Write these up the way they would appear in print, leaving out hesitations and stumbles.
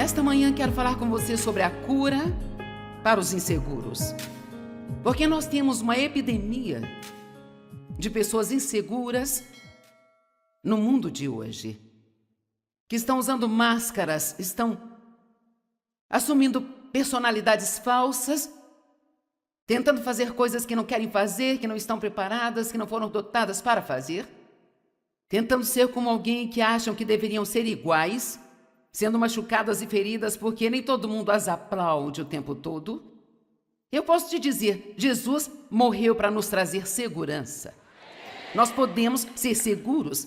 Esta manhã quero falar com você sobre a cura para os inseguros. Porque nós temos uma epidemia de pessoas inseguras no mundo de hoje, que estão usando máscaras, estão assumindo personalidades falsas, tentando fazer coisas que não querem fazer, que não estão preparadas, que não foram dotadas para fazer, tentando ser como alguém que acham que deveriam ser iguais, sendo machucadas e feridas porque nem todo mundo as aplaude o tempo todo. Eu posso te dizer, Jesus morreu para nos trazer segurança. Nós podemos ser seguros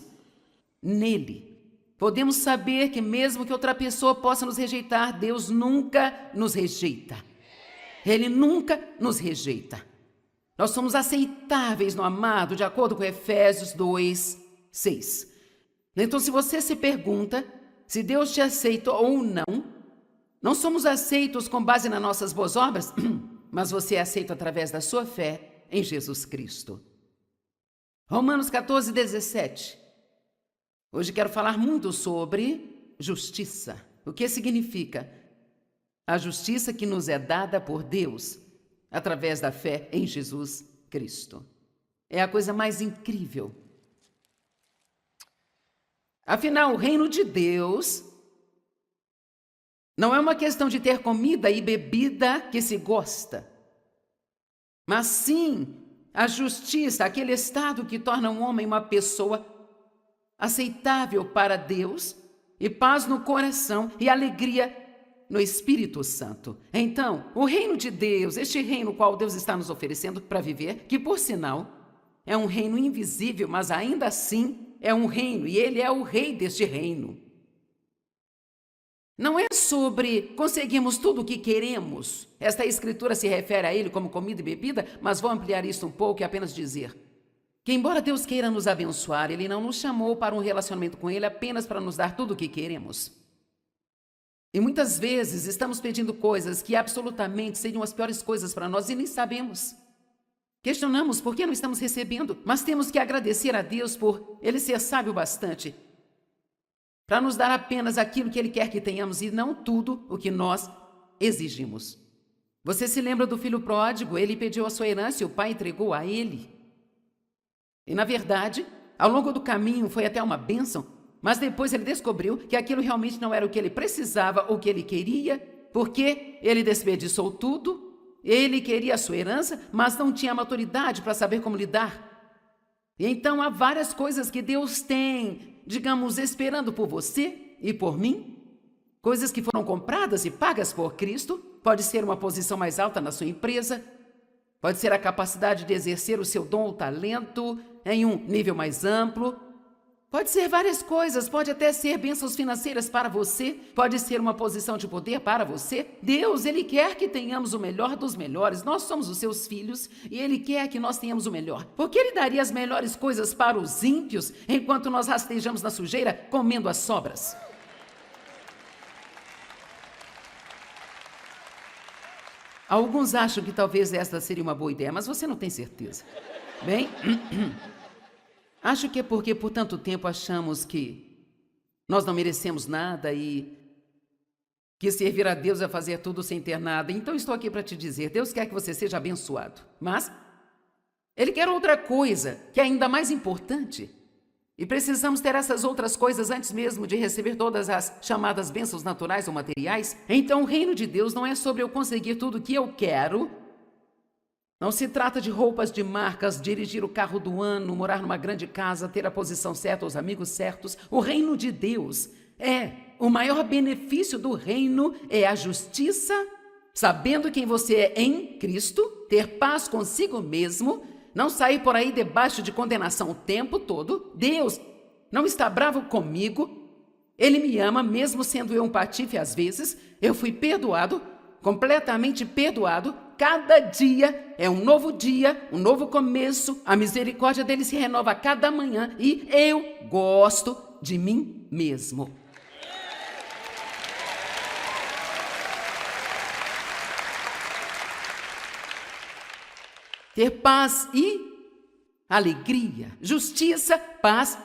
nele. Podemos saber que mesmo que outra pessoa possa nos rejeitar, Deus nunca nos rejeita. Ele nunca nos rejeita. Nós somos aceitáveis no amado, de acordo com Efésios 2:6. Então, se você se pergunta se Deus te aceita ou não, não somos aceitos com base nas nossas boas obras, mas você é aceito através da sua fé em Jesus Cristo. Romanos 14:17. Hoje quero falar muito sobre justiça. O que significa? A justiça que nos é dada por Deus através da fé em Jesus Cristo. É a coisa mais incrível. Afinal, o reino de Deus não é uma questão de ter comida e bebida que se gosta, mas sim a justiça, aquele estado que torna um homem uma pessoa aceitável para Deus, e paz no coração e alegria no Espírito Santo. Então, o reino de Deus, este reino qual Deus está nos oferecendo para viver, que por sinal é um reino invisível, mas ainda assim é um reino, e ele é o rei deste reino. Não é sobre conseguirmos tudo o que queremos. Esta escritura se refere a ele como comida e bebida, mas vou ampliar isso um pouco e apenas dizer que, embora Deus queira nos abençoar, ele não nos chamou para um relacionamento com ele apenas para nos dar tudo o que queremos. E muitas vezes estamos pedindo coisas que absolutamente seriam as piores coisas para nós e nem sabemos. Questionamos por que não estamos recebendo, mas temos que agradecer a Deus por ele ser sábio bastante para nos dar apenas aquilo que ele quer que tenhamos e não tudo o que nós exigimos. Você se lembra do filho pródigo? Ele pediu a sua herança e o pai entregou a ele. E na verdade, ao longo do caminho foi até uma bênção, mas depois ele descobriu que aquilo realmente não era o que ele precisava ou o que ele queria, porque ele desperdiçou tudo. Ele queria a sua herança, mas não tinha maturidade para saber como lidar. E então há várias coisas que Deus tem, digamos, esperando por você e por mim. Coisas que foram compradas e pagas por Cristo. Pode ser uma posição mais alta na sua empresa. Pode ser a capacidade de exercer o seu dom ou talento em um nível mais amplo. Pode ser várias coisas, pode até ser bênçãos financeiras para você, pode ser uma posição de poder para você. Deus, ele quer que tenhamos o melhor dos melhores. Nós somos os seus filhos e ele quer que nós tenhamos o melhor. Porque ele daria as melhores coisas para os ímpios enquanto nós rastejamos na sujeira comendo as sobras. Alguns acham que talvez esta seria uma boa ideia, mas você não tem certeza. Bem, acho que é porque por tanto tempo achamos que nós não merecemos nada e que servir a Deus é fazer tudo sem ter nada. Então estou aqui para te dizer, Deus quer que você seja abençoado, mas ele quer outra coisa que é ainda mais importante. E precisamos ter essas outras coisas antes mesmo de receber todas as chamadas bênçãos naturais ou materiais. Então o reino de Deus não é sobre eu conseguir tudo o que eu quero. Não se trata de roupas de marcas, dirigir o carro do ano, morar numa grande casa, ter a posição certa, os amigos certos. O reino de Deus o maior benefício do reino é a justiça, sabendo quem você é em Cristo, ter paz consigo mesmo, não sair por aí debaixo de condenação o tempo todo. Deus não está bravo comigo, ele me ama mesmo sendo eu um patife às vezes. Eu fui perdoado, completamente perdoado. Cada dia é um novo dia, um novo começo. A misericórdia dele se renova a cada manhã e eu gosto de mim mesmo. Ter paz e alegria, justiça, paz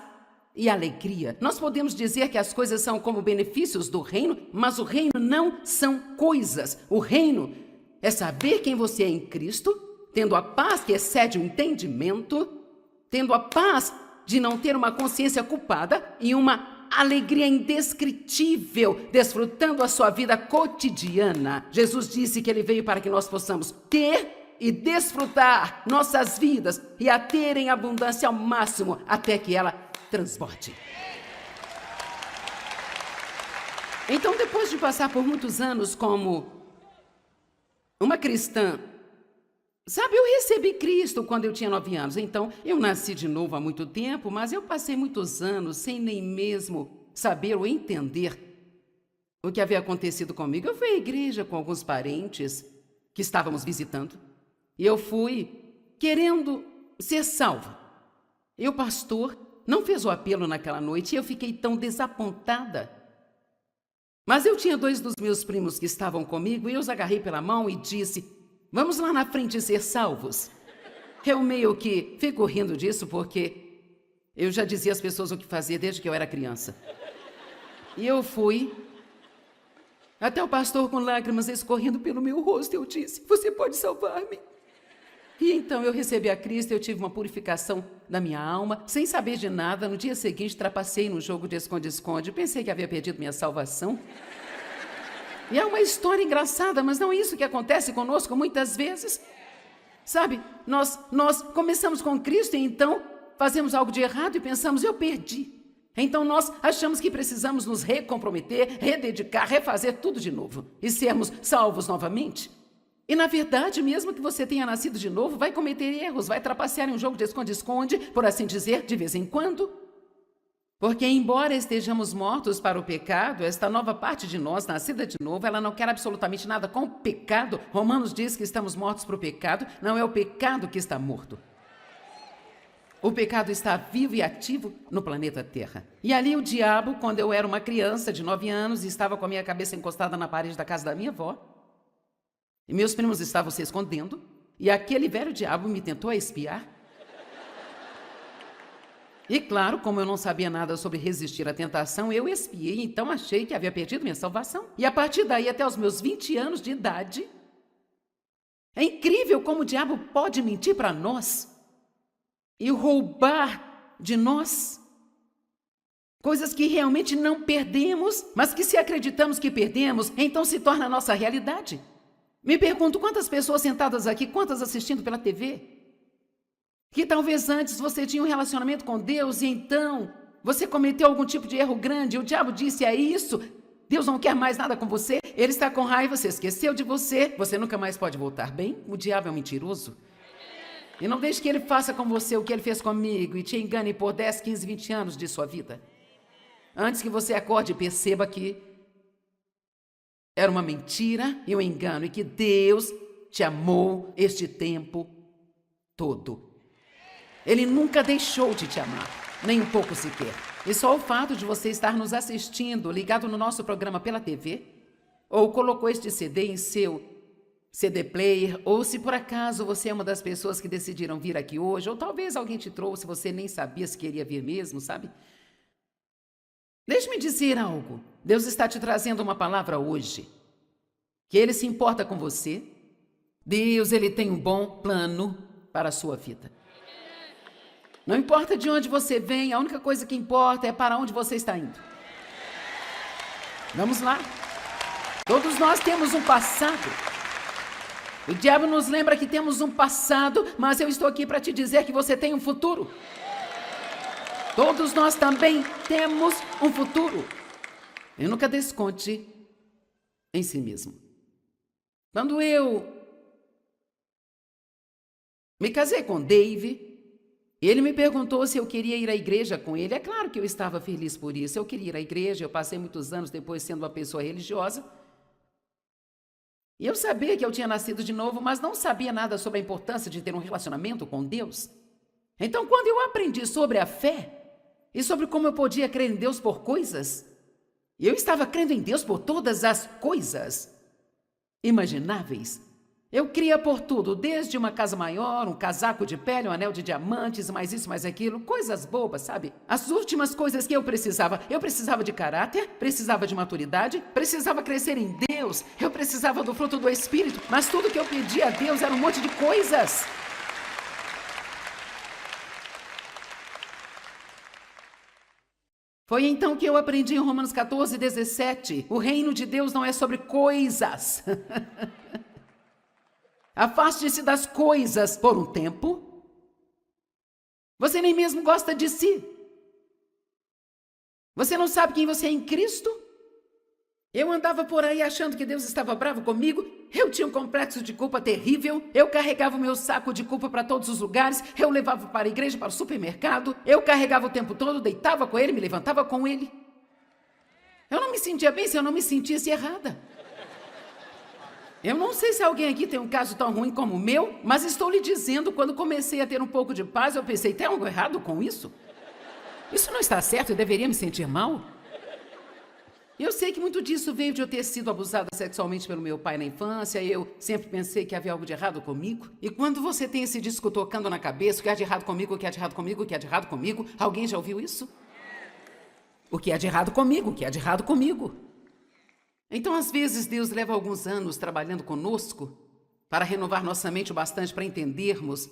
e alegria. Nós podemos dizer que as coisas são como benefícios do reino, mas o reino não são coisas. O reino é saber quem você é em Cristo, tendo a paz que excede o entendimento, tendo a paz de não ter uma consciência culpada e uma alegria indescritível, desfrutando a sua vida cotidiana. Jesus disse que ele veio para que nós possamos ter e desfrutar nossas vidas e a ter em abundância ao máximo até que ela transborde. Então, depois de passar por muitos anos como uma cristã, sabe, eu recebi Cristo quando eu tinha 9 anos. Então, eu nasci de novo há muito tempo, mas eu passei muitos anos sem nem mesmo saber ou entender o que havia acontecido comigo. Eu fui à igreja com alguns parentes que estávamos visitando e eu fui querendo ser salva. E o pastor não fez o apelo naquela noite e eu fiquei tão desapontada. Mas eu tinha 2 dos meus primos que estavam comigo e eu os agarrei pela mão e disse: vamos lá na frente ser salvos. Eu meio que fico rindo disso porque eu já dizia às pessoas o que fazer desde que eu era criança. E eu fui até o pastor com lágrimas escorrendo pelo meu rosto. Eu disse: você pode salvar-me? E então eu recebi a Cristo, eu tive uma purificação da minha alma, sem saber de nada. No dia seguinte, trapacei no jogo de esconde-esconde. Pensei que havia perdido minha salvação. E é uma história engraçada, mas não é isso que acontece conosco muitas vezes. Sabe, nós começamos com Cristo e então fazemos algo de errado e pensamos: eu perdi. Então nós achamos que precisamos nos recomprometer, rededicar, refazer tudo de novo e sermos salvos novamente. E na verdade, mesmo que você tenha nascido de novo, vai cometer erros, vai trapacear em um jogo de esconde-esconde, por assim dizer, de vez em quando. Porque embora estejamos mortos para o pecado, esta nova parte de nós, nascida de novo, ela não quer absolutamente nada com o pecado. Romanos diz que estamos mortos para o pecado, não é o pecado que está morto. O pecado está vivo e ativo no planeta Terra. E ali o diabo, quando eu era uma criança de 9 anos, estava com a minha cabeça encostada na parede da casa da minha avó, e meus primos estavam se escondendo, e aquele velho diabo me tentou espiar. E claro, como eu não sabia nada sobre resistir à tentação, eu espiei, então achei que havia perdido minha salvação. E a partir daí, até os meus 20 anos de idade, é incrível como o diabo pode mentir para nós e roubar de nós coisas que realmente não perdemos, mas que se acreditamos que perdemos, então se torna a nossa realidade. Me pergunto quantas pessoas sentadas aqui, quantas assistindo pela TV, que talvez antes você tinha um relacionamento com Deus e então você cometeu algum tipo de erro grande, o diabo disse: é isso, Deus não quer mais nada com você, ele está com raiva, você esqueceu de você, você nunca mais pode voltar bem. O diabo é um mentiroso. E não deixe que ele faça com você o que ele fez comigo e te engane por 10, 15, 20 anos de sua vida. Antes que você acorde e perceba que era uma mentira e um engano e que Deus te amou este tempo todo. Ele nunca deixou de te amar, nem um pouco sequer. E só o fato de você estar nos assistindo, ligado no nosso programa pela TV, ou colocou este CD em seu CD player, ou se por acaso você é uma das pessoas que decidiram vir aqui hoje, ou talvez alguém te trouxe, você nem sabia se queria vir mesmo, sabe? Deixe-me dizer algo. Deus está te trazendo uma palavra hoje, que Ele se importa com você. Deus, Ele tem um bom plano para a sua vida. Não importa de onde você vem, a única coisa que importa é para onde você está indo. Vamos lá. Todos nós temos um passado. O diabo nos lembra que temos um passado, mas eu estou aqui para te dizer que você tem um futuro. Todos nós também temos um futuro. E nunca desconte em si mesmo. Quando eu me casei com Dave, ele me perguntou se eu queria ir à igreja com ele. É claro que eu estava feliz por isso. Eu queria ir à igreja, eu passei muitos anos depois sendo uma pessoa religiosa. E eu sabia que eu tinha nascido de novo, mas não sabia nada sobre a importância de ter um relacionamento com Deus. Então, quando eu aprendi sobre a fé e sobre como eu podia crer em Deus por coisas, eu estava crendo em Deus por todas as coisas imagináveis. Eu queria por tudo, desde uma casa maior, um casaco de pele, um anel de diamantes, mais isso, mais aquilo, coisas bobas, sabe? As últimas coisas que eu precisava de caráter, precisava de maturidade, precisava crescer em Deus, eu precisava do fruto do Espírito, mas tudo que eu pedia a Deus era um monte de coisas. Foi então que eu aprendi em Romanos 14, 17, o reino de Deus não é sobre coisas. Afaste-se das coisas por um tempo. Você nem mesmo gosta de si. Você não sabe quem você é em Cristo? Eu andava por aí achando que Deus estava bravo comigo. Eu tinha um complexo de culpa terrível. Eu carregava o meu saco de culpa para todos os lugares. Eu levava para a igreja, para o supermercado. Eu carregava o tempo todo, deitava com ele, me levantava com ele. Eu não me sentia bem se eu não me sentisse errada. Eu não sei se alguém aqui tem um caso tão ruim como o meu, mas estou lhe dizendo, quando comecei a ter um pouco de paz, eu pensei, tem algo errado com isso? Isso não está certo, eu deveria me sentir mal? Eu sei que muito disso veio de eu ter sido abusada sexualmente pelo meu pai na infância, e eu sempre pensei que havia algo de errado comigo. E quando você tem esse disco tocando na cabeça, o que há de errado comigo, o que há de errado comigo, o que há de errado comigo, alguém já ouviu isso? O que há de errado comigo, o que há de errado comigo? Então, às vezes, Deus leva alguns anos trabalhando conosco para renovar nossa mente o bastante para entendermos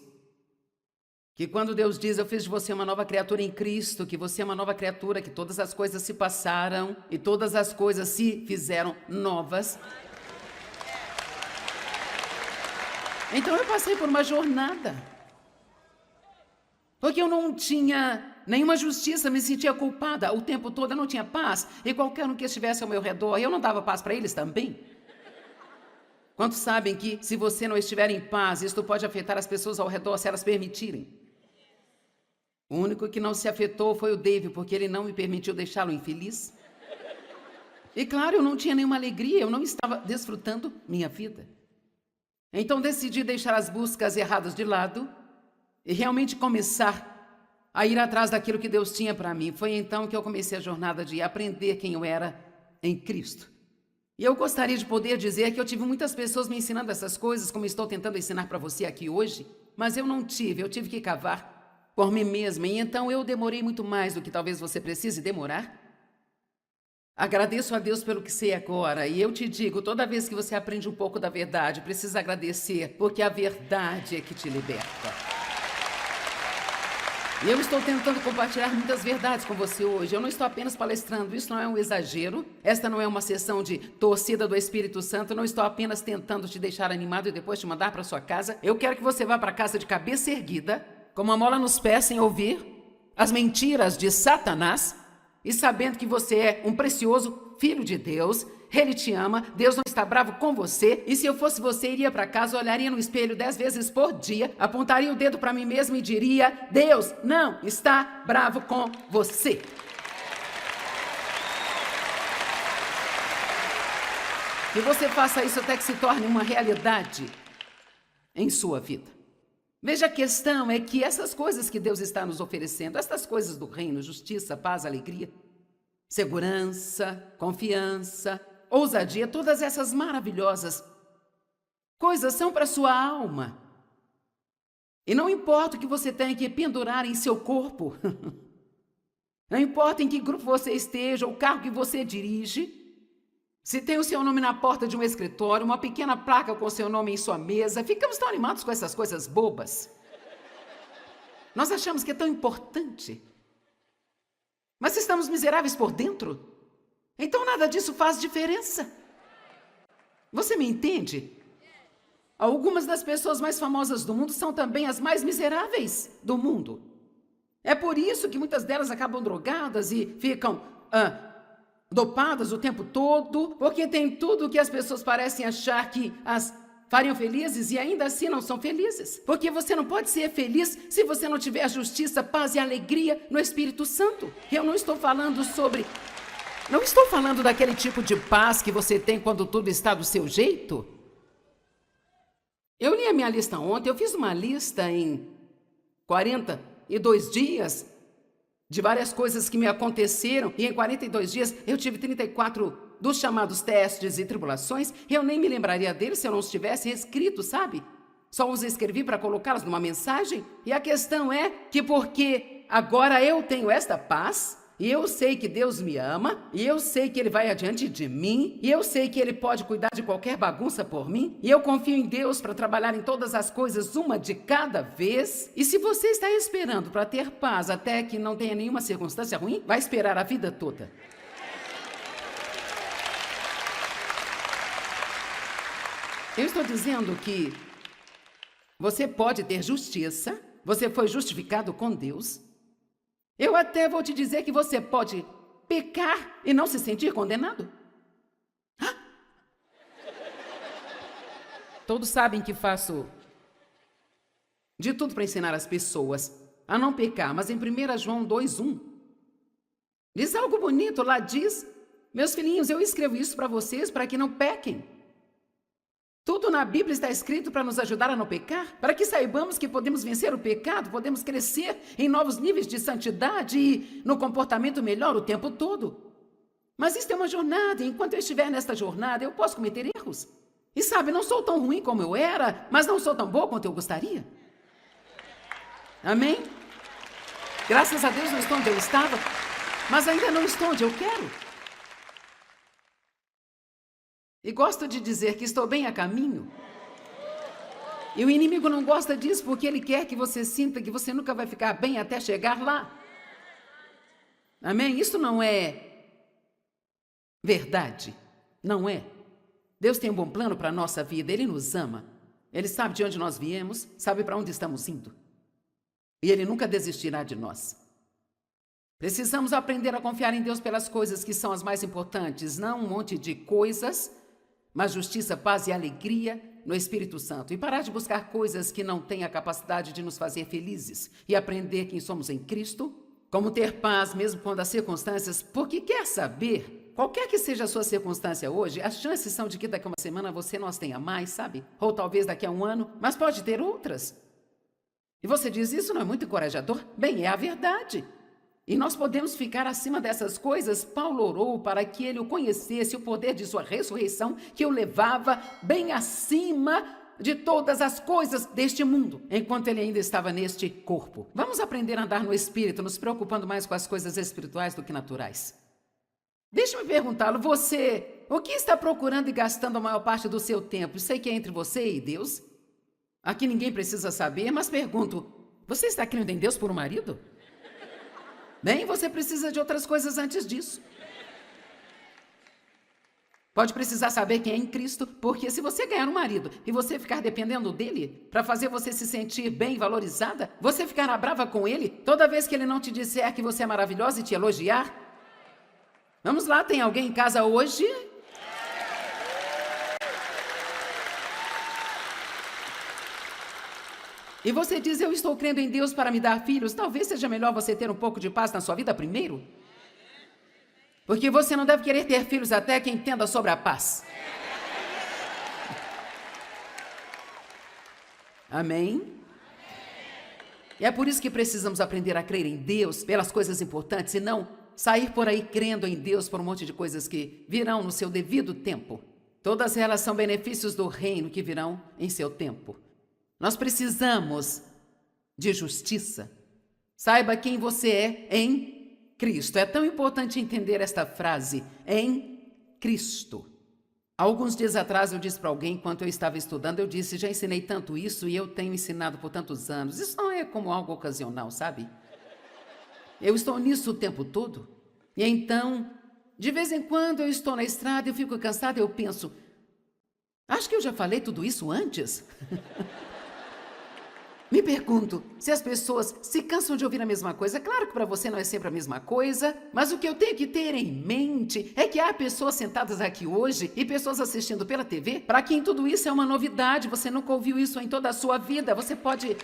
que quando Deus diz, eu fiz de você uma nova criatura em Cristo, que você é uma nova criatura, que todas as coisas se passaram e todas as coisas se fizeram novas. Então, eu passei por uma jornada. Porque eu não tinha nenhuma justiça, me sentia culpada o tempo todo, eu não tinha paz. E qualquer um que estivesse ao meu redor, eu não dava paz para eles também? Quantos sabem que se você não estiver em paz, isto pode afetar as pessoas ao redor, se elas permitirem? O único que não se afetou foi o Dave, porque ele não me permitiu deixá-lo infeliz. E claro, eu não tinha nenhuma alegria, eu não estava desfrutando minha vida. Então decidi deixar as buscas erradas de lado e realmente começar a ir atrás daquilo que Deus tinha para mim. Foi então que eu comecei a jornada de aprender quem eu era em Cristo. E eu gostaria de poder dizer que eu tive muitas pessoas me ensinando essas coisas, como estou tentando ensinar para você aqui hoje, mas eu não tive, eu tive que cavar por mim mesma, e então eu demorei muito mais do que talvez você precise demorar. Agradeço a Deus pelo que sei agora, e eu te digo, toda vez que você aprende um pouco da verdade, precisa agradecer, porque a verdade é que te liberta. E eu estou tentando compartilhar muitas verdades com você hoje. Eu não estou apenas palestrando, isso não é um exagero. Esta não é uma sessão de torcida do Espírito Santo. Eu não estou apenas tentando te deixar animado e depois te mandar para sua casa. Eu quero que você vá para casa de cabeça erguida, com uma mola nos pés, sem ouvir as mentiras de Satanás, e sabendo que você é um precioso filho de Deus. Ele te ama, Deus não está bravo com você, e se eu fosse você, iria para casa, olharia no espelho 10 vezes por dia, apontaria o dedo para mim mesmo e diria, Deus não está bravo com você. Que você faça isso até que se torne uma realidade em sua vida. Veja, a questão é que essas coisas que Deus está nos oferecendo, essas coisas do reino, justiça, paz, alegria, segurança, confiança, ousadia, todas essas maravilhosas coisas são para sua alma. E não importa o que você tenha que pendurar em seu corpo, não importa em que grupo você esteja, o carro que você dirige, se tem o seu nome na porta de um escritório, uma pequena placa com o seu nome em sua mesa, ficamos tão animados com essas coisas bobas. Nós achamos que é tão importante. Mas se estamos miseráveis por dentro, então nada disso faz diferença. Você me entende? Algumas das pessoas mais famosas do mundo são também as mais miseráveis do mundo. É por isso que muitas delas acabam drogadas e ficam dopadas o tempo todo, porque tem tudo o que as pessoas parecem achar que as fariam felizes e ainda assim não são felizes. Porque você não pode ser feliz se você não tiver justiça, paz e alegria no Espírito Santo. Eu não estou falando sobre... Não estou falando daquele tipo de paz que você tem quando tudo está do seu jeito. Eu li a minha lista ontem, eu fiz uma lista em 42 dias de várias coisas que me aconteceram, e em 42 dias eu tive 34 dos chamados testes e tribulações, eu nem me lembraria deles se eu não os tivesse escrito, sabe? Só os escrevi para colocá-los numa mensagem. E a questão é que porque agora eu tenho esta paz, e eu sei que Deus me ama, e eu sei que Ele vai adiante de mim, e eu sei que Ele pode cuidar de qualquer bagunça por mim, e eu confio em Deus para trabalhar em todas as coisas, uma de cada vez. E se você está esperando para ter paz até que não tenha nenhuma circunstância ruim, vai esperar a vida toda. Eu estou dizendo que você pode ter justiça, você foi justificado com Deus. Eu até vou te dizer que você pode pecar e não se sentir condenado. Todos sabem que faço de tudo para ensinar as pessoas a não pecar, mas em 1 João 2:1 diz algo bonito, lá diz: meus filhinhos, eu escrevo isso para vocês para que não pequem. Tudo na Bíblia está escrito para nos ajudar a não pecar, para que saibamos que podemos vencer o pecado, podemos crescer em novos níveis de santidade e no comportamento melhor o tempo todo. Mas isso é uma jornada, e enquanto eu estiver nesta jornada, eu posso cometer erros. E sabe, não sou tão ruim como eu era, mas não sou tão boa quanto eu gostaria. Amém? Graças a Deus não estou onde eu estava, mas ainda não estou onde eu quero. E gosto de dizer que estou bem a caminho. E o inimigo não gosta disso porque ele quer que você sinta que você nunca vai ficar bem até chegar lá. Amém? Isso não é verdade. Não é. Deus tem um bom plano para a nossa vida. Ele nos ama. Ele sabe de onde nós viemos, sabe para onde estamos indo. E Ele nunca desistirá de nós. Precisamos aprender a confiar em Deus pelas coisas que são as mais importantes, não um monte de coisas, mas justiça, paz e alegria no Espírito Santo. E parar de buscar coisas que não têm a capacidade de nos fazer felizes. E aprender quem somos em Cristo, como ter paz mesmo quando as circunstâncias... Porque quer saber, qualquer que seja a sua circunstância hoje, as chances são de que daqui a uma semana você não as tenha mais, sabe? Ou talvez daqui a um ano, mas pode ter outras. E você diz, isso não é muito encorajador? Bem, é a verdade. E nós podemos ficar acima dessas coisas. Paulo orou para que ele o conhecesse, o poder de sua ressurreição, que o levava bem acima de todas as coisas deste mundo, enquanto ele ainda estava neste corpo. Vamos aprender a andar no Espírito, nos preocupando mais com as coisas espirituais do que naturais. Deixe-me perguntá-lo, você, o que está procurando e gastando a maior parte do seu tempo? Sei que é entre você e Deus. Aqui ninguém precisa saber, mas pergunto, você está crendo em Deus por um marido? Bem, você precisa de outras coisas antes disso. Pode precisar saber quem é em Cristo, porque se você ganhar um marido e você ficar dependendo dele para fazer você se sentir bem valorizada, você ficará brava com ele toda vez que ele não te disser que você é maravilhosa e te elogiar. Vamos lá, tem alguém em casa hoje? E você diz, eu estou crendo em Deus para me dar filhos. Talvez seja melhor você ter um pouco de paz na sua vida primeiro. Porque você não deve querer ter filhos até que entenda sobre a paz. Amém? E é por isso que precisamos aprender a crer em Deus pelas coisas importantes e não sair por aí crendo em Deus por um monte de coisas que virão no seu devido tempo. Todas elas são benefícios do reino que virão em seu tempo. Nós precisamos de justiça. Saiba quem você é em Cristo. É tão importante entender esta frase, em Cristo. Alguns dias atrás eu disse para alguém, enquanto eu estava estudando, eu disse, já ensinei tanto isso e eu tenho ensinado por tantos anos. Isso não é como algo ocasional, sabe? Eu estou nisso o tempo todo. E então, de vez em quando eu estou na estrada, eu fico cansada e eu penso, acho que eu já falei tudo isso antes. Me pergunto se as pessoas se cansam de ouvir a mesma coisa. Claro que para você não é sempre a mesma coisa, mas o que eu tenho que ter em mente é que há pessoas sentadas aqui hoje e pessoas assistindo pela TV, para quem tudo isso é uma novidade, você nunca ouviu isso em toda a sua vida. Você pode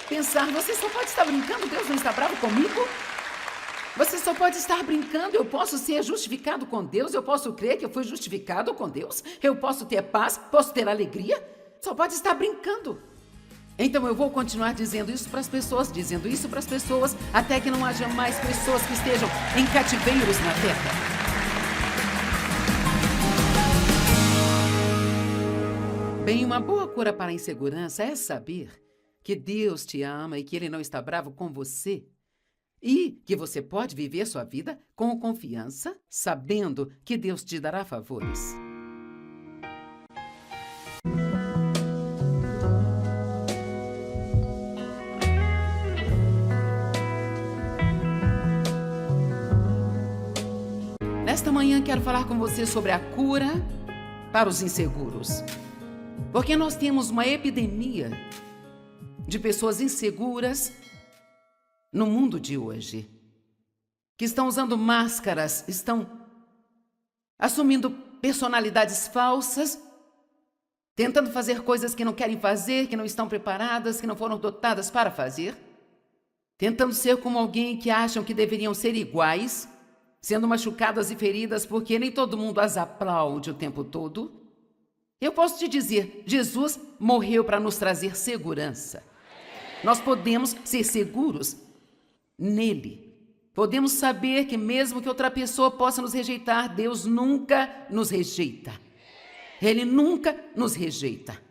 pensar, você só pode estar brincando, Deus não está bravo comigo? Você só pode estar brincando, eu posso ser justificado com Deus, eu posso crer que eu fui justificado com Deus, eu posso ter paz, posso ter alegria, só pode estar brincando. Então eu vou continuar dizendo isso para as pessoas, até que não haja mais pessoas que estejam em cativeiros na terra. Bem, uma boa cura para a insegurança é saber que Deus te ama e que Ele não está bravo com você. E que você pode viver sua vida com confiança, sabendo que Deus te dará favores. Nesta manhã quero falar com você sobre a cura para os inseguros. Porque nós temos uma epidemia de pessoas inseguras no mundo de hoje, que estão usando máscaras, estão assumindo personalidades falsas, tentando fazer coisas que não querem fazer, que não estão preparadas, que não foram dotadas para fazer, tentando ser como alguém que acham que deveriam ser iguais, sendo machucadas e feridas porque nem todo mundo as aplaude o tempo todo. Eu posso te dizer, Jesus morreu para nos trazer segurança. Nós podemos ser seguros nele. Podemos saber que mesmo que outra pessoa possa nos rejeitar, Deus nunca nos rejeita. Ele nunca nos rejeita.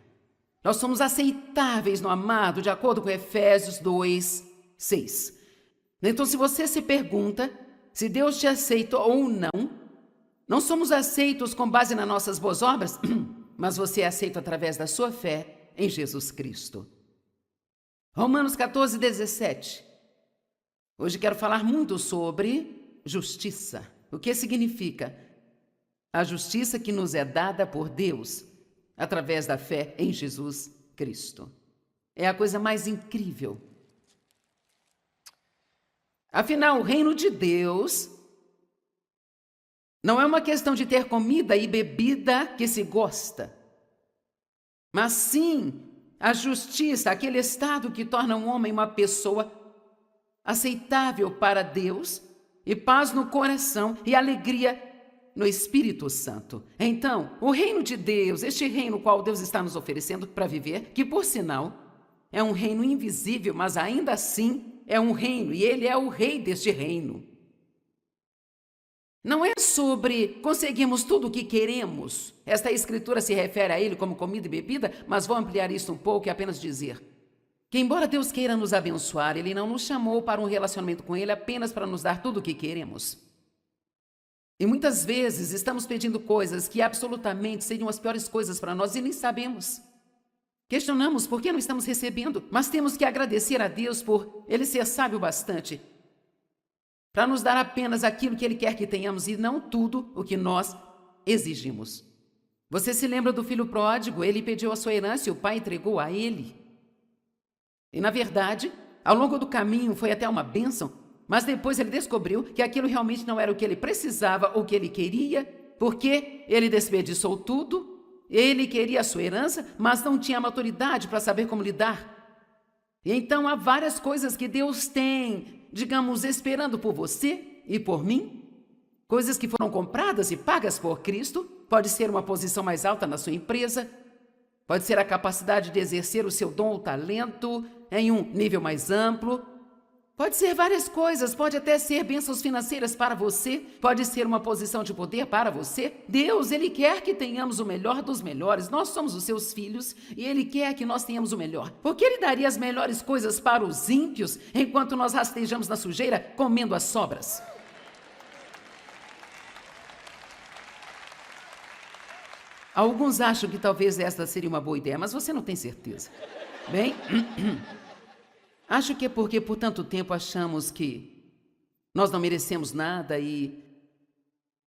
Nós somos aceitáveis no amado, de acordo com Efésios 2:6. Então, se você se pergunta se Deus te aceita ou não, não somos aceitos com base nas nossas boas obras, mas você é aceito através da sua fé em Jesus Cristo. Romanos 14:17. Hoje quero falar muito sobre justiça. O que significa? A justiça que nos é dada por Deus através da fé em Jesus Cristo. É a coisa mais incrível. Afinal, o reino de Deus não é uma questão de ter comida e bebida que se gosta, mas sim a justiça, aquele estado que torna um homem uma pessoa aceitável para Deus, e paz no coração e alegria no Espírito Santo. Então, o reino de Deus, este reino qual Deus está nos oferecendo para viver, que por sinal é um reino invisível, mas ainda assim é um reino, e Ele é o rei deste reino. Não é sobre conseguirmos tudo o que queremos. Esta escritura se refere a Ele como comida e bebida, mas vou ampliar isso um pouco e apenas dizer que, embora Deus queira nos abençoar, Ele não nos chamou para um relacionamento com Ele apenas para nos dar tudo o que queremos. E muitas vezes estamos pedindo coisas que absolutamente seriam as piores coisas para nós e nem sabemos. Questionamos por que não estamos recebendo, mas temos que agradecer a Deus por Ele ser sábio bastante para nos dar apenas aquilo que Ele quer que tenhamos e não tudo o que nós exigimos. Você se lembra do filho pródigo? Ele pediu a sua herança e o pai entregou a ele. E, na verdade, ao longo do caminho foi até uma bênção, mas depois ele descobriu que aquilo realmente não era o que ele precisava ou o que ele queria, porque ele desperdiçou tudo, ele queria a sua herança, mas não tinha maturidade para saber como lidar. E então há várias coisas que Deus tem, digamos, esperando por você e por mim. Coisas que foram compradas e pagas por Cristo. Pode ser uma posição mais alta na sua empresa. Pode ser a capacidade de exercer o seu dom ou talento em um nível mais amplo. Pode ser várias coisas, pode até ser bênçãos financeiras para você, pode ser uma posição de poder para você. Deus, Ele quer que tenhamos o melhor dos melhores. Nós somos os seus filhos e Ele quer que nós tenhamos o melhor. Porque Ele daria as melhores coisas para os ímpios, enquanto nós rastejamos na sujeira, comendo as sobras. Alguns acham que talvez esta seria uma boa ideia, mas você não tem certeza. Bem... Acho que é porque por tanto tempo achamos que nós não merecemos nada e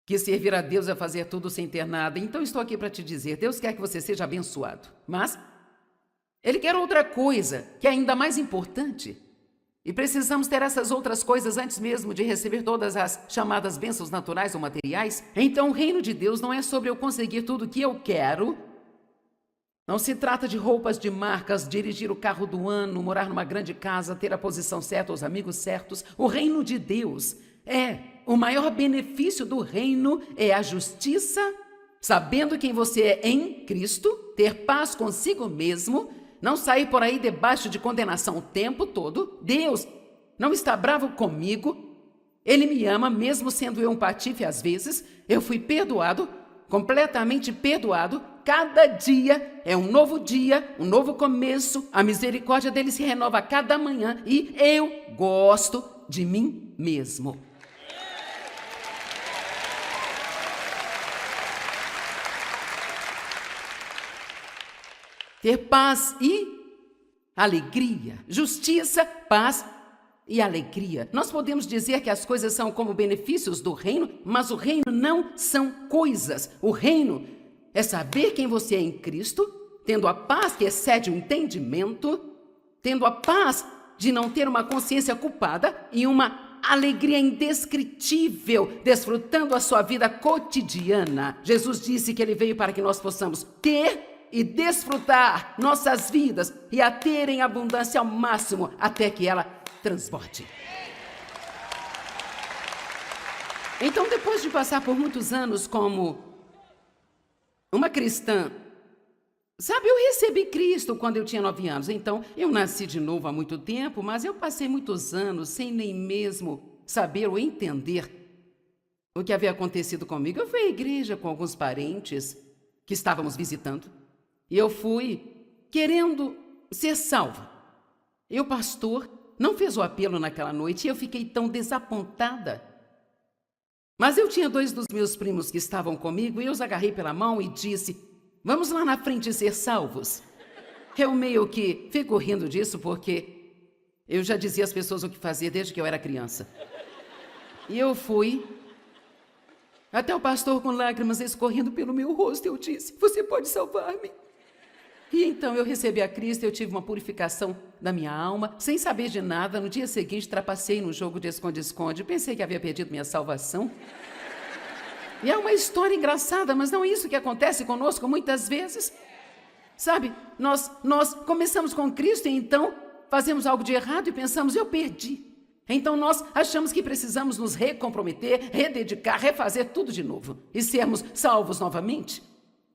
que servir a Deus é fazer tudo sem ter nada. Então estou aqui para te dizer, Deus quer que você seja abençoado, mas Ele quer outra coisa, que é ainda mais importante. E precisamos ter essas outras coisas antes mesmo de receber todas as chamadas bênçãos naturais ou materiais. Então o reino de Deus não é sobre eu conseguir tudo o que eu quero. Não se trata de roupas de marcas, dirigir o carro do ano, morar numa grande casa, ter a posição certa, os amigos certos. O reino de Deus o maior benefício do reino é a justiça, sabendo quem você é em Cristo, ter paz consigo mesmo, não sair por aí debaixo de condenação o tempo todo. Deus não está bravo comigo, Ele me ama mesmo sendo eu um patife às vezes. Eu fui perdoado, completamente perdoado, Cada dia é um novo dia, um novo começo. A misericórdia dele se renova a cada manhã e eu gosto de mim mesmo. Ter paz e alegria, justiça, paz e alegria. Nós podemos dizer que as coisas são como benefícios do reino, mas o reino não são coisas. O reino é saber quem você é em Cristo, tendo a paz que excede o entendimento, tendo a paz de não ter uma consciência culpada e uma alegria indescritível, desfrutando a sua vida cotidiana. Jesus disse que ele veio para que nós possamos ter e desfrutar nossas vidas e a ter em abundância ao máximo até que ela transborde. Então, depois de passar por muitos anos como uma cristã, sabe, eu recebi Cristo quando eu tinha 9 anos, então eu nasci de novo há muito tempo, mas eu passei muitos anos sem nem mesmo saber ou entender o que havia acontecido comigo. Eu fui à igreja com alguns parentes que estávamos visitando. E eu fui querendo ser salva. E o pastor não fez o apelo naquela noite e eu fiquei tão desapontada. Mas eu tinha 2 dos meus primos que estavam comigo e eu os agarrei pela mão e disse: vamos lá na frente ser salvos. Eu meio que fico rindo disso porque eu já dizia às pessoas o que fazer desde que eu era criança. E eu fui até o pastor com lágrimas escorrendo pelo meu rosto. Eu disse: você pode salvar-me? E então eu recebi a Cristo, eu tive uma purificação da minha alma, sem saber de nada. No dia seguinte, trapacei no jogo de esconde-esconde, pensei que havia perdido minha salvação. E é uma história engraçada, mas não é isso que acontece conosco muitas vezes. Sabe, nós começamos com Cristo e então fazemos algo de errado e pensamos: eu perdi. Então nós achamos que precisamos nos recomprometer, rededicar, refazer tudo de novo e sermos salvos novamente.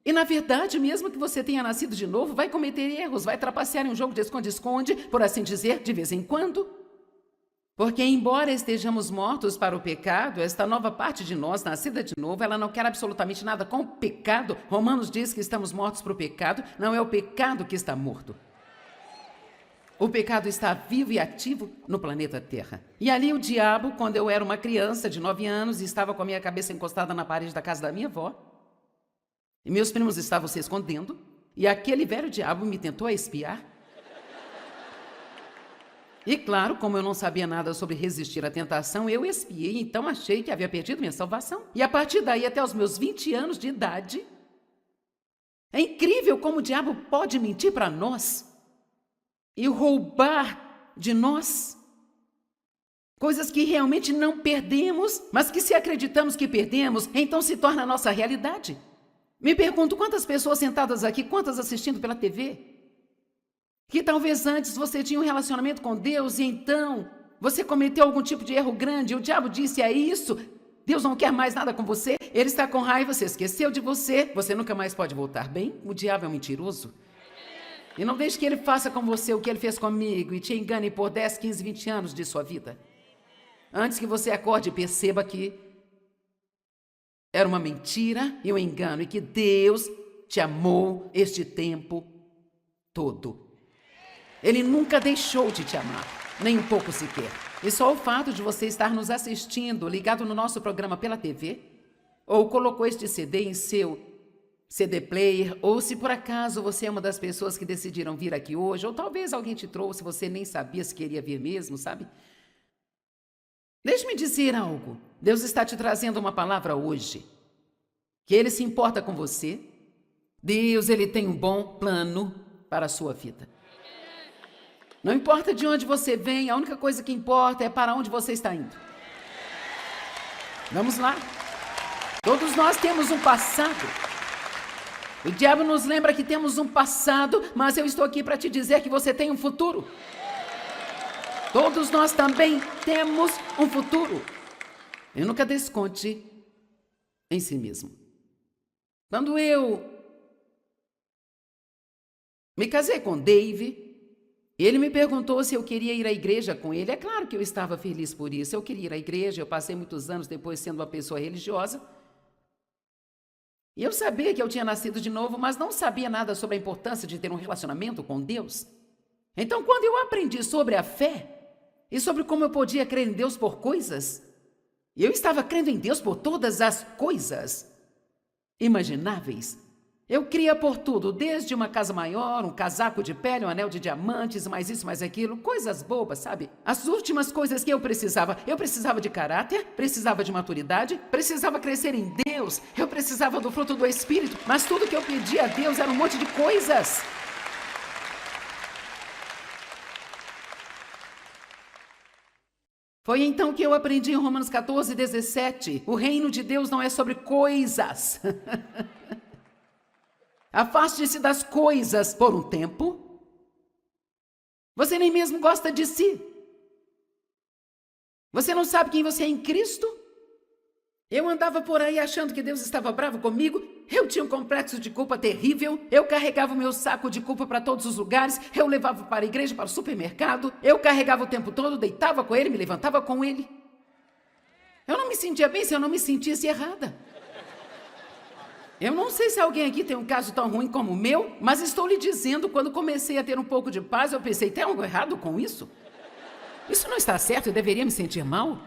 E, na verdade, mesmo que você tenha nascido de novo, vai cometer erros, vai trapacear em um jogo de esconde-esconde, por assim dizer, de vez em quando. Porque, embora estejamos mortos para o pecado, esta nova parte de nós, nascida de novo, ela não quer absolutamente nada com o pecado. Romanos diz que estamos mortos para o pecado, não é o pecado que está morto. O pecado está vivo e ativo no planeta Terra. E ali o diabo, quando eu era uma criança de 9 anos, estava com a minha cabeça encostada na parede da casa da minha avó, e meus primos estavam se escondendo, e aquele velho diabo me tentou espiar. E claro, como eu não sabia nada sobre resistir à tentação, eu espiei, então achei que havia perdido minha salvação. E a partir daí, até os meus 20 anos de idade, é incrível como o diabo pode mentir para nós e roubar de nós coisas que realmente não perdemos, mas que se acreditamos que perdemos, então se torna a nossa realidade. Me pergunto quantas pessoas sentadas aqui, quantas assistindo pela TV, que talvez antes você tinha um relacionamento com Deus e então você cometeu algum tipo de erro grande, o diabo disse: é isso, Deus não quer mais nada com você, ele está com raiva, você esqueceu de você nunca mais pode voltar bem. O diabo é um mentiroso. E não deixe que ele faça com você o que ele fez comigo e te engane por 10, 15, 20 anos de sua vida. Antes que você acorde e perceba que era uma mentira e um engano, e que Deus te amou este tempo todo. Ele nunca deixou de te amar, nem um pouco sequer. E só o fato de você estar nos assistindo, ligado no nosso programa pela TV, ou colocou este CD em seu CD player, ou se por acaso você é uma das pessoas que decidiram vir aqui hoje, ou talvez alguém te trouxe, você nem sabia se queria vir mesmo, sabe? Deixe-me dizer algo. Deus está te trazendo uma palavra hoje, que Ele se importa com você. Deus, Ele tem um bom plano para a sua vida. Não importa de onde você vem, a única coisa que importa é para onde você está indo. Vamos lá. Todos nós temos um passado. O diabo nos lembra que temos um passado, mas eu estou aqui para te dizer que você tem um futuro. Todos nós também temos um futuro. E nunca desconte em si mesmo. Quando eu me casei com Dave, ele me perguntou se eu queria ir à igreja com ele. É claro que eu estava feliz por isso. Eu queria ir à igreja, eu passei muitos anos depois sendo uma pessoa religiosa. E eu sabia que eu tinha nascido de novo, mas não sabia nada sobre a importância de ter um relacionamento com Deus. Então, quando eu aprendi sobre a fé e sobre como eu podia crer em Deus por coisas, eu estava crendo em Deus por todas as coisas imagináveis. Eu cria por tudo, desde uma casa maior, um casaco de pele, um anel de diamantes, mais isso, mais aquilo, coisas bobas, sabe? As últimas coisas que eu precisava de caráter, precisava de maturidade, precisava crescer em Deus, eu precisava do fruto do Espírito, mas tudo que eu pedia a Deus era um monte de coisas. Foi então que eu aprendi em Romanos 14, 17, o reino de Deus não é sobre coisas. Afaste-se das coisas por um tempo. Você nem mesmo gosta de si. Você não sabe quem você é em Cristo? Eu andava por aí achando que Deus estava bravo comigo. Eu tinha um complexo de culpa terrível. Eu carregava o meu saco de culpa para todos os lugares. Eu levava para a igreja, para o supermercado. Eu carregava o tempo todo, deitava com ele, me levantava com ele. Eu não me sentia bem se eu não me sentisse errada. Eu não sei se alguém aqui tem um caso tão ruim como o meu, mas estou lhe dizendo, quando comecei a ter um pouco de paz, eu pensei, tem algo errado com isso? Isso não está certo, eu deveria me sentir mal?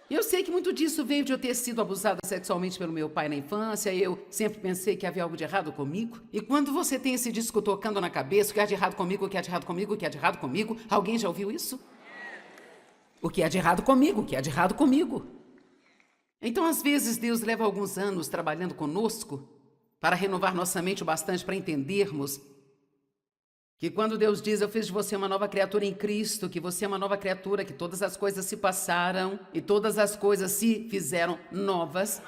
Eu sei que muito disso veio de eu ter sido abusada sexualmente pelo meu pai na infância, e eu sempre pensei que havia algo de errado comigo. E quando você tem esse disco tocando na cabeça, o que há de errado comigo, o que há de errado comigo, o que há de errado comigo, alguém já ouviu isso? O que há de errado comigo, o que há de errado comigo? Então, às vezes, Deus leva alguns anos trabalhando conosco para renovar nossa mente o bastante para entendermos que quando Deus diz, eu fiz de você uma nova criatura em Cristo, que você é uma nova criatura, que todas as coisas se passaram e todas as coisas se fizeram novas.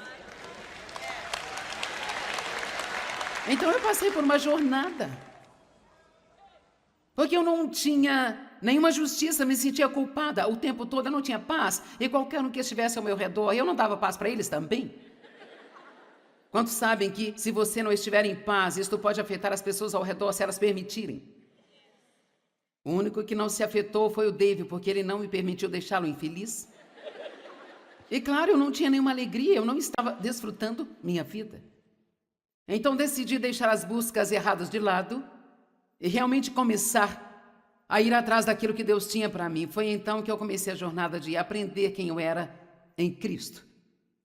Então, eu passei por uma jornada. Porque eu não tinha nenhuma justiça, me sentia culpada o tempo todo, eu não tinha paz. E qualquer um que estivesse ao meu redor, eu não dava paz para eles também? Quantos sabem que se você não estiver em paz, isto pode afetar as pessoas ao redor se elas permitirem? O único que não se afetou foi o Dave, porque ele não me permitiu deixá-lo infeliz. E claro, eu não tinha nenhuma alegria, eu não estava desfrutando minha vida. Então decidi deixar as buscas erradas de lado e realmente começar a ir atrás daquilo que Deus tinha para mim. Foi então que eu comecei a jornada de aprender quem eu era em Cristo.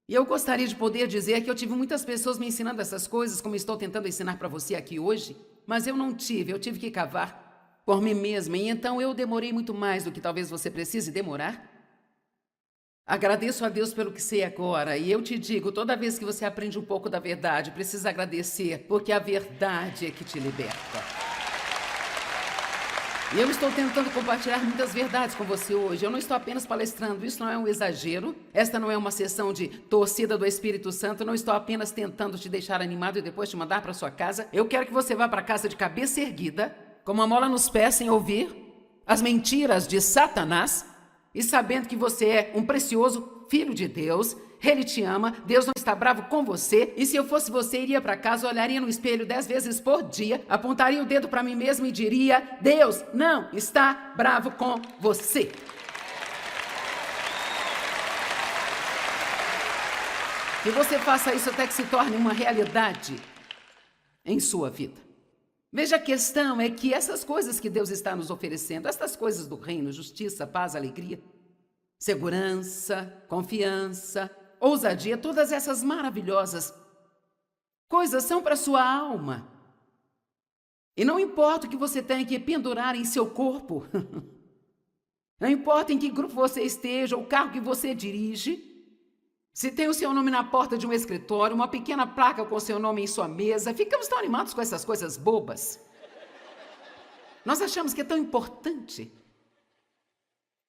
E eu gostaria de poder dizer que eu tive muitas pessoas me ensinando essas coisas, como estou tentando ensinar para você aqui hoje, mas eu não tive, eu tive que cavar por mim mesma, e então eu demorei muito mais do que talvez você precise demorar. Agradeço a Deus pelo que sei agora, e eu te digo, toda vez que você aprende um pouco da verdade, precisa agradecer, porque a verdade é que te liberta. E eu estou tentando compartilhar muitas verdades com você hoje. Eu não estou apenas palestrando, isso não é um exagero. Esta não é uma sessão de torcida do Espírito Santo. Eu não estou apenas tentando te deixar animado e depois te mandar para sua casa. Eu quero que você vá para casa de cabeça erguida, com uma mola nos pés, sem ouvir as mentiras de Satanás, e sabendo que você é um precioso filho de Deus. Ele te ama, Deus não está bravo com você, e se eu fosse você, iria para casa, olharia no espelho 10 vezes por dia, apontaria o dedo para mim mesmo e diria, Deus não está bravo com você. Que você faça isso até que se torne uma realidade em sua vida. Veja, a questão é que essas coisas que Deus está nos oferecendo, essas coisas do reino, justiça, paz, alegria, segurança, confiança, ousadia, todas essas maravilhosas coisas são para sua alma. E não importa o que você tenha que pendurar em seu corpo, não importa em que grupo você esteja, o carro que você dirige, se tem o seu nome na porta de um escritório, uma pequena placa com o seu nome em sua mesa, ficamos tão animados com essas coisas bobas. Nós achamos que é tão importante.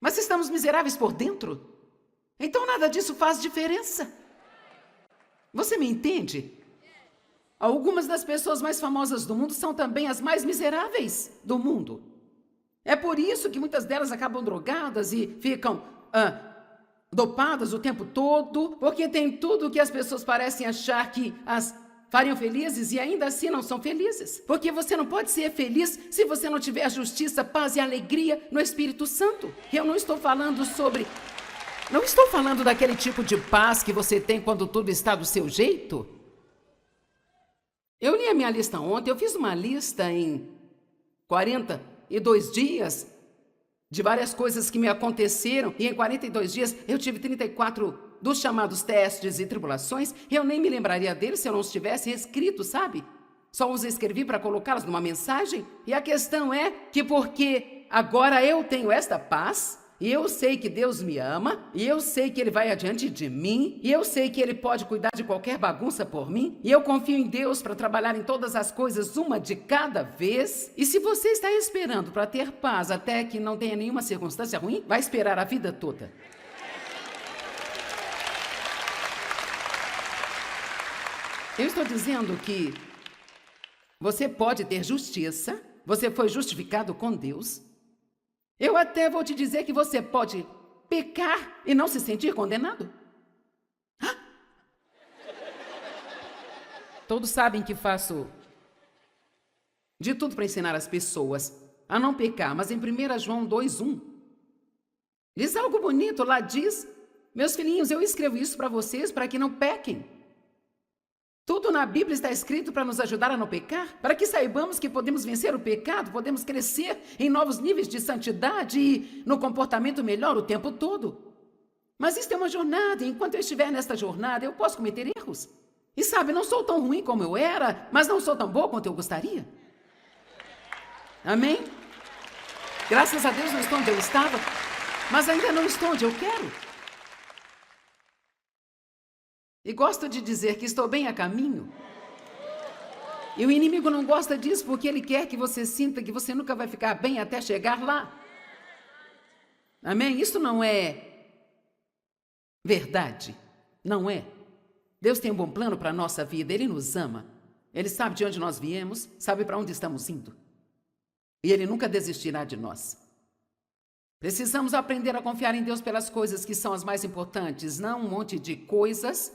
Mas estamos miseráveis por dentro? Então nada disso faz diferença. Você me entende? Algumas das pessoas mais famosas do mundo são também as mais miseráveis do mundo. É por isso que muitas delas acabam drogadas e ficam dopadas o tempo todo, porque tem tudo o que as pessoas parecem achar que as fariam felizes e ainda assim não são felizes. Porque você não pode ser feliz se você não tiver justiça, paz e alegria no Espírito Santo. Eu não estou falando daquele tipo de paz que você tem quando tudo está do seu jeito. Eu li a minha lista ontem, eu fiz uma lista em 42 dias de várias coisas que me aconteceram, e em 42 dias eu tive 34 dos chamados testes e tribulações, e eu nem me lembraria deles se eu não os tivesse escrito, sabe? Só os escrevi para colocá-las numa mensagem, e a questão é que porque agora eu tenho esta paz, e eu sei que Deus me ama, e eu sei que Ele vai adiante de mim, e eu sei que Ele pode cuidar de qualquer bagunça por mim, e eu confio em Deus para trabalhar em todas as coisas, uma de cada vez. E se você está esperando para ter paz até que não tenha nenhuma circunstância ruim, vai esperar a vida toda. Eu estou dizendo que você pode ter justiça, você foi justificado com Deus. Eu até vou te dizer que você pode pecar e não se sentir condenado. Ah! Todos sabem que faço de tudo para ensinar as pessoas a não pecar, mas em 1 João 2:1 diz algo bonito, lá diz: meus filhinhos, eu escrevo isso para vocês para que não pequem. Tudo na Bíblia está escrito para nos ajudar a não pecar, para que saibamos que podemos vencer o pecado, podemos crescer em novos níveis de santidade e no comportamento melhor o tempo todo. Mas isso é uma jornada, e enquanto eu estiver nesta jornada, eu posso cometer erros. E sabe, não sou tão ruim como eu era, mas não sou tão boa quanto eu gostaria. Amém? Graças a Deus não estou onde eu estava, mas ainda não estou onde eu quero. E gosto de dizer que estou bem a caminho. E o inimigo não gosta disso porque ele quer que você sinta que você nunca vai ficar bem até chegar lá. Amém? Isso não é verdade. Não é. Deus tem um bom plano para a nossa vida. Ele nos ama. Ele sabe de onde nós viemos, sabe para onde estamos indo. E Ele nunca desistirá de nós. Precisamos aprender a confiar em Deus pelas coisas que são as mais importantes, não um monte de coisas,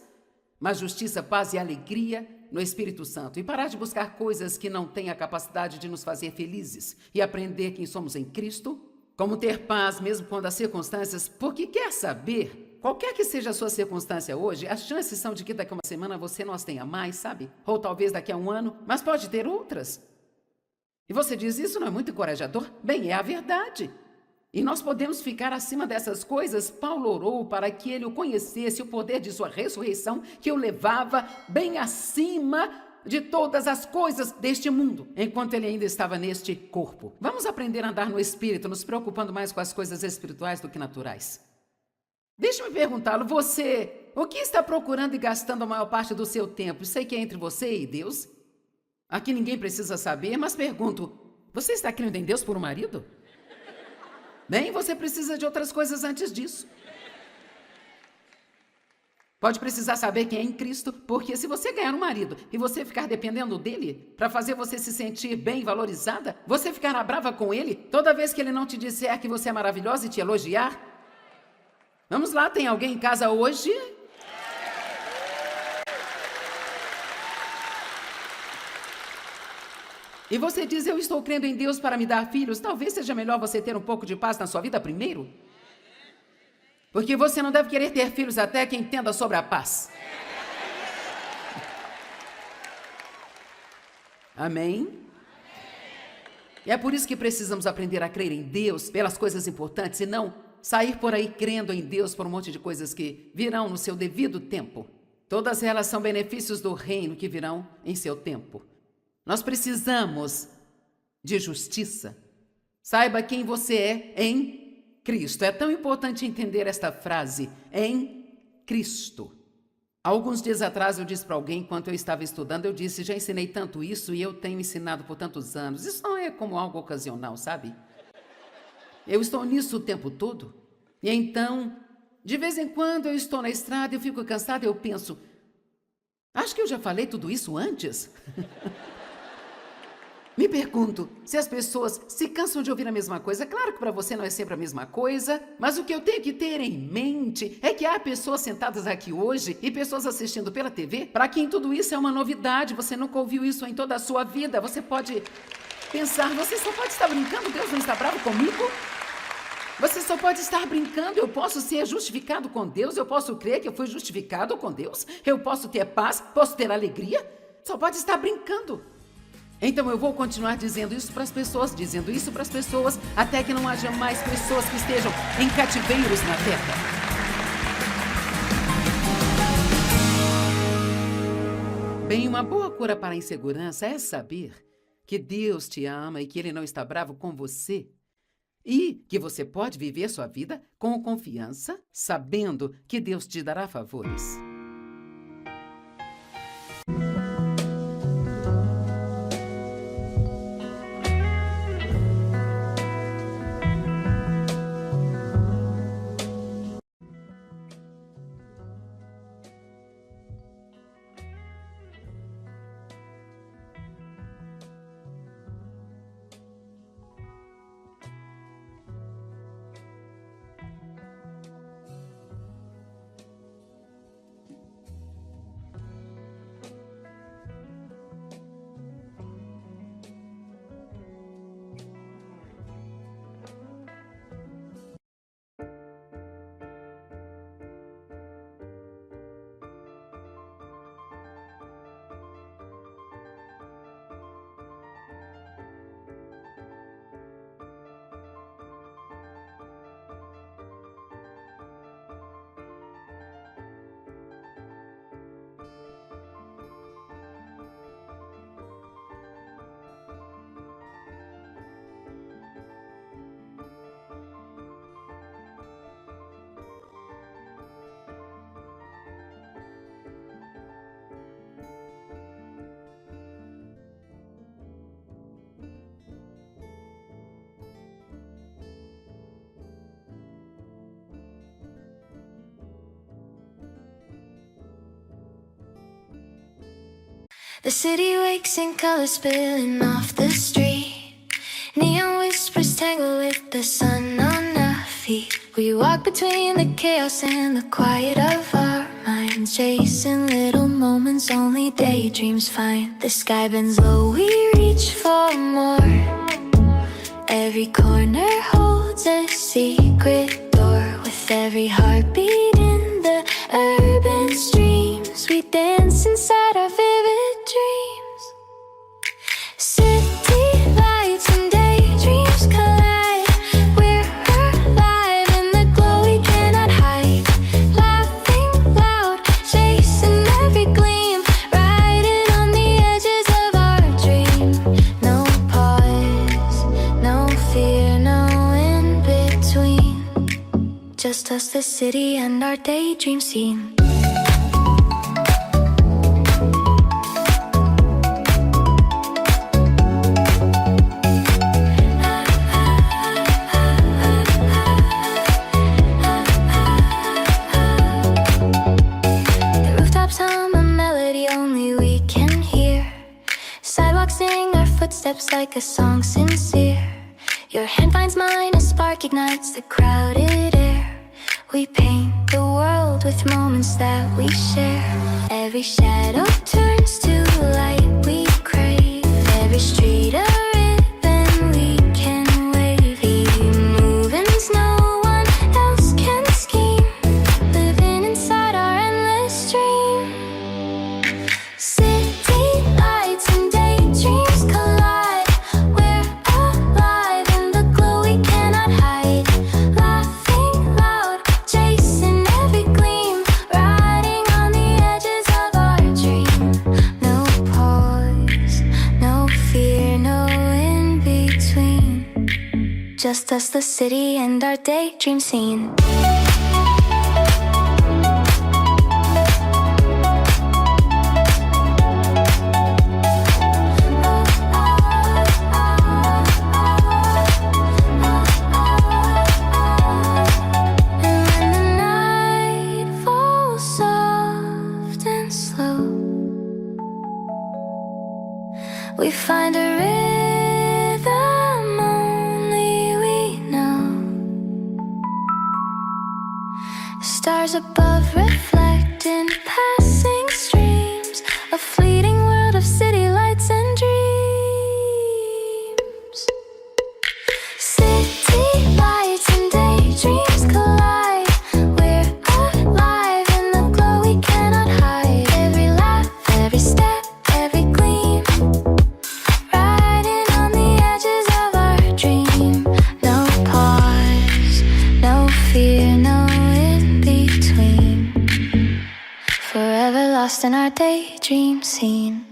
mas justiça, paz e alegria no Espírito Santo. E parar de buscar coisas que não têm a capacidade de nos fazer felizes. E aprender quem somos em Cristo, como ter paz mesmo quando as circunstâncias... Porque quer saber, qualquer que seja a sua circunstância hoje, as chances são de que daqui a uma semana você não as tenha mais, sabe? Ou talvez daqui a um ano, mas pode ter outras. E você diz, isso não é muito encorajador? Bem, é a verdade. E nós podemos ficar acima dessas coisas. Paulo orou para que ele o conhecesse, o poder de sua ressurreição, que o levava bem acima de todas as coisas deste mundo, enquanto ele ainda estava neste corpo. Vamos aprender a andar no Espírito, nos preocupando mais com as coisas espirituais do que naturais. Deixe-me perguntá-lo, você, o que está procurando e gastando a maior parte do seu tempo? Sei que é entre você e Deus. Aqui ninguém precisa saber, mas pergunto, você está crendo em Deus por um marido? Bem, você precisa de outras coisas antes disso. Pode precisar saber quem é em Cristo, porque se você ganhar um marido e você ficar dependendo dele para fazer você se sentir bem valorizada, você ficará brava com ele toda vez que ele não te disser que você é maravilhosa e te elogiar. Vamos lá, tem alguém em casa hoje? E você diz, eu estou crendo em Deus para me dar filhos. Talvez seja melhor você ter um pouco de paz na sua vida primeiro. Porque você não deve querer ter filhos até que entenda sobre a paz. Amém? E é por isso que precisamos aprender a crer em Deus pelas coisas importantes e não sair por aí crendo em Deus por um monte de coisas que virão no seu devido tempo. Todas elas são benefícios do reino que virão em seu tempo. Nós precisamos de justiça. Saiba quem você é em Cristo. É tão importante entender esta frase, em Cristo. Alguns dias atrás eu disse para alguém, enquanto eu estava estudando, eu disse, já ensinei tanto isso e eu tenho ensinado por tantos anos. Isso não é como algo ocasional, sabe? Eu estou nisso o tempo todo. E então, de vez em quando eu estou na estrada, eu fico cansada e eu penso, acho que eu já falei tudo isso antes. Me pergunto se as pessoas se cansam de ouvir a mesma coisa. Claro que para você não é sempre a mesma coisa, mas o que eu tenho que ter em mente é que há pessoas sentadas aqui hoje e pessoas assistindo pela TV, para quem tudo isso é uma novidade, você nunca ouviu isso em toda a sua vida. Você pode pensar, você só pode estar brincando, Deus não está bravo comigo? Você só pode estar brincando, eu posso ser justificado com Deus, eu posso crer que eu fui justificado com Deus, eu posso ter paz, posso ter alegria. Só pode estar brincando. Então eu vou continuar dizendo isso para as pessoas, até que não haja mais pessoas que estejam em cativeiros na Terra. Bem, uma boa cura para a insegurança é saber que Deus te ama e que Ele não está bravo com você. E que você pode viver sua vida com confiança, sabendo que Deus te dará favores. The city wakes in colors spilling off the street. Neon whispers tangle with the sun on our feet. We walk between the chaos and the quiet of our minds, chasing little moments only daydreams find. The sky bends low, we reach for more. Every corner holds a secret door. With every heartbeat in the urban streams, we dance inside our vivid dreams. City lights and daydreams collide. We're alive in the glow we cannot hide. Laughing loud, chasing every gleam, riding on the edges of our dream. No pause, no fear, no in between. Just us, the city, and our daydream scene. Footsteps like a song sincere. Your hand finds mine, a spark ignites the crowded air. We paint the world with moments that we share. Every shadow turns to light we crave. Every street a ribbon we can wave. Movements no one else can scheme. Living inside our endless dream. City lights and daydreams collide. We're alive in the glow we cannot hide. Laughing loud, chasing every gleam, riding on the edges of our dream. No pause, no fear, no in between. Just us, the city, and our daydream scene. We find a rhythm only we know. Stars above reflecting passing streams. A fleeting world of city lights and dreams. City lights and daydreams collide. We're alive in the glow we cannot hide. Every laugh, every step, every lost in our daydream scene.